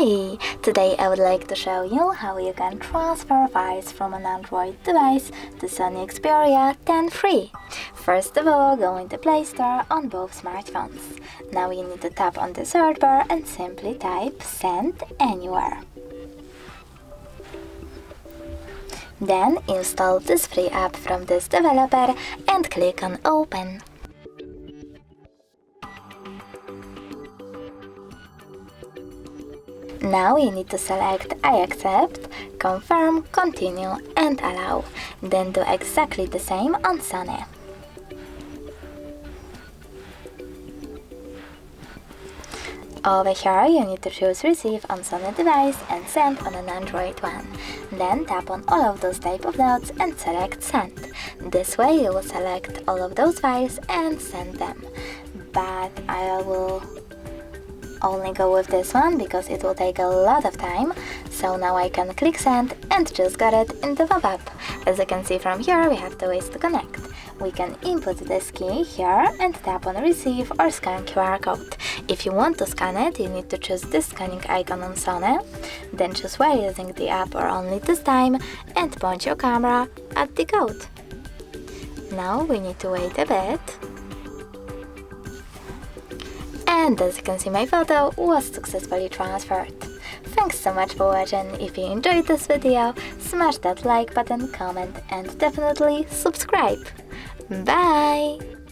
Hi! Today I would like to show you how you can transfer files from an Android device to SONY Xperia 10 free. First of all, go into Play Store on both smartphones. Now you need to tap on the search bar and simply type Send Anywhere. Then install this free app from this developer and click on Open. Now you need to select I accept, confirm, continue and allow. Then do exactly the same on Sony. Over here you need to choose receive on Sony device and send on an Android one. Then tap on all of those type of dots and select send. This way you will select all of those files and send them. But I will only go with this one because it will take a lot of time. So now I can click send and just got it in the pop-up. As you can see from here, we have two ways to connect. We can input this key here and tap on receive or scan QR code. If you want to scan it, you need to choose this scanning icon on Sony, then choose while using the app or only this time and point your camera at the code. Now we need to wait a bit. And as you can see, my photo was successfully transferred. Thanks so much for watching. If you enjoyed this video, smash that like button, comment and definitely subscribe. Bye!